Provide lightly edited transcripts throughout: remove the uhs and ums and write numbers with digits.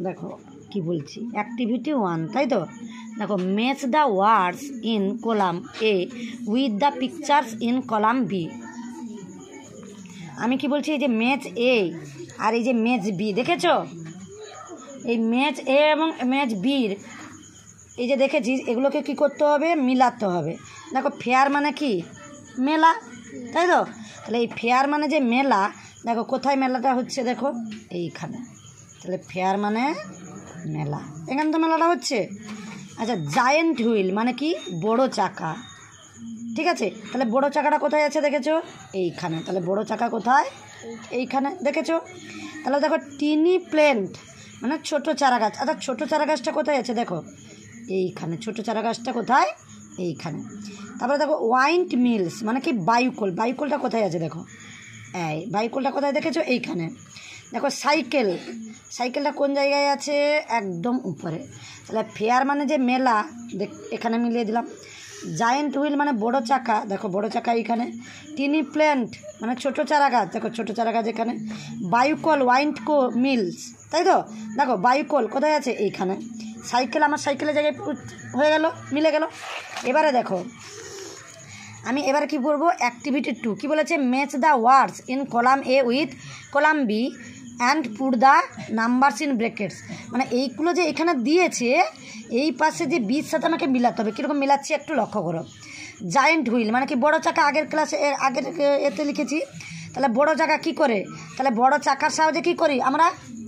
দেখো কি বলছি, অ্যাক্টিভিটি 1, তাই তো। দেখো match the words in column A with the pictures in column B. আমি কি বলছি, এই যে ম্যাচ এ আর এই যে ম্যাচ বি, দেখেছ এই ম্যাচ এ এবং ম্যাচ বির এই যে দেখেছিস, এগুলোকে কি করতে হবে, মিলাতে হবে। দেখো ফেয়ার মানে কি, মেলা, তাই তো। তাহলে এই ফেয়ার মানে যে মেলা, দেখো কোথায় মেলাটা হচ্ছে, দেখো এইখানে। তাহলে ফেয়ার মানে মেলা, এখানে তো মেলাটা হচ্ছে। আচ্ছা জায়েন্ট হুইল মানে কি, বড় চাকা, ঠিক আছে। তাহলে বড় চাকাটা কোথায় আছে দেখেছো, এইখানে। তাহলে বড় চাকা কোথায়, এইখানে, দেখেছো। তাহলে দেখো টিনি প্ল্যান্ট মানে ছোট চারা গাছ। আচ্ছা ছোট চারা গাছটা কোথায় আছে, দেখো এইখানে। ছোট চারা গাছটা কোথায়, এইখানে। তারপরে দেখো ওয়াইন্ড মিলস মানে কি, বায়ুকল। বায়ুকলটা কোথায় আছে, দেখো এই বায়ুকলটা কোথায় দেখেছো, এইখানে। দেখো সাইকেল, সাইকেলটা কোন জায়গায় আছে, একদম উপরে। তাহলে ফেয়ার মানে যে মেলা, এখানে মিলিয়ে দিলাম। জায়েন্ট হুইল মানে বড় চাকা, দেখো বড় চাকা এইখানে। টিনি প্ল্যান্ট মানে ছোট চারা গাছ, দেখো ছোট চারা গাছ এখানে। বায়ুকল ওয়াইন্ড মিলস, তাই তো। দেখো বায়ুকল কোথায় আছে, এইখানে। সাইকেল আমার সাইকেলের জায়গায় হয়ে গেল, মিলে গেল। এবারে দেখো আমি এবার কি করবো, অ্যাক্টিভিটি 2 কি বলেছে, match the words in column A with column B and put the numbers in brackets. মানে এইগুলো যে এখানে দিয়েছে, এই পাশে যে বির সাথে আমাকে মিলাতে হবে। কীরকম মিলাচ্ছি একটু লক্ষ্য করো। জায়েন্ট হুইল মানে কি, বড় চাকা, আগের ক্লাসে আগের এতে লিখেছি। তাহলে বড় চাকা কি করে, তাহলে বড় চাকার সাহায্যে কী করি আমরা,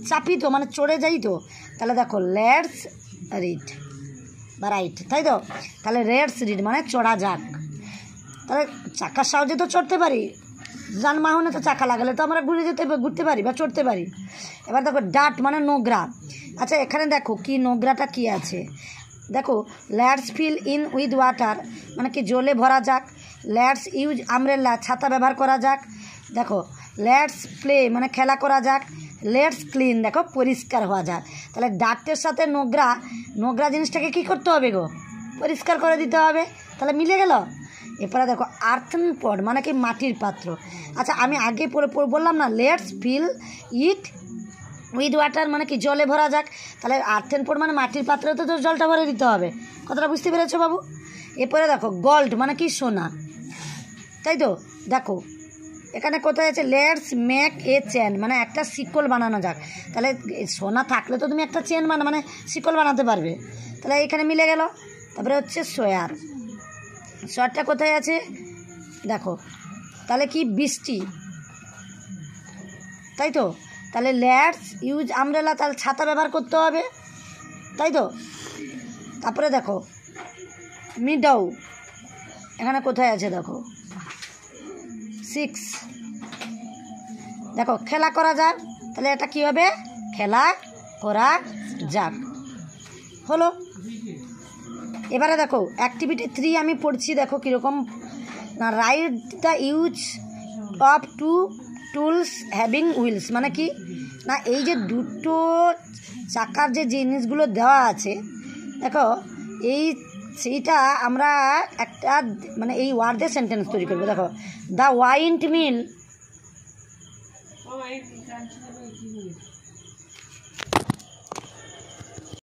চাপি তো, মানে চড়ে যাই তো। তাহলে দেখো লেটস রিড বা রাইট, তাই তো। তাহলে লেটস রিড মানে চড়া যাক। তাহলে চাকার সাহায্যে তো চড়তে পারি, যানবাহনে তো চাকা লাগালে তো আমরা ঘুরতে পারি বা চড়তে পারি। এবার দেখো ডাট মানে নোংরা। আচ্ছা এখানে দেখো কি নোংরাটা কি আছে, দেখো let's fill in with water মানে কি, জলে ভরা যাক। লেটস ইউজ আমব্রেলা ছাতা ব্যবহার করা যাক। দেখো লেটস প্লে মানে খেলা করা যাক। লেটস ক্লিন দেখো পরিষ্কার হওয়া যাক। তাহলে ডাটের সাথে নোংরা জিনিসটাকে কি করতে হবে গো, পরিষ্কার করে দিতে হবে। তাহলে মিলে গেল। এরপরে দেখো আর্থেন পট মানে কি, মাটির পাত্র। আচ্ছা আমি আগে বললাম না, let's fill it with water মানে কি, জলে ভরা যাক। তাহলে আর্থেন পট মানে মাটির পাত্রে তো জলটা ভরে দিতে হবে। কথাটা বুঝতে পেরেছো বাবু। এরপরে দেখো গোল্ড মানে কি, সোনা, তাই তো। দেখো এখানে কোথায় আছে, লেটস মেক এ চেন মানে একটা শিকল বানানো যাক। তাহলে সোনা থাকলে তো তুমি একটা চেন মানে শিকল বানাতে পারবে। তাহলে এখানে মিলে গেল। তারপরে হচ্ছে সোয়ারটা কোথায় আছে, দেখো তাহলে কি, বৃষ্টি, তাই তো। তাহলে লেটস ইউজ আমব্রেলা তাহলে ছাতা ব্যবহার করতে হবে, তাই তো। তারপরে দেখো মিডাউ এখানে কোথায় আছে, দেখো 6। দেখো খেলা করা যাক, তাহলে এটা কি হবে, খেলা করা যাক, হলো। এবারে দেখো অ্যাক্টিভিটি 3 আমি পড়ছি, দেখো কীরকম না, write the use of 2 tools having wheels মানে কি না, এই যে দুটো চাকার যে জিনিসগুলো দেওয়া আছে, দেখো সেইটা আমরা একটা মানে এই ওয়ার্ডের সেন্টেন্স তৈরি করবো। দেখো দ্য ওয়াইন্ড মিল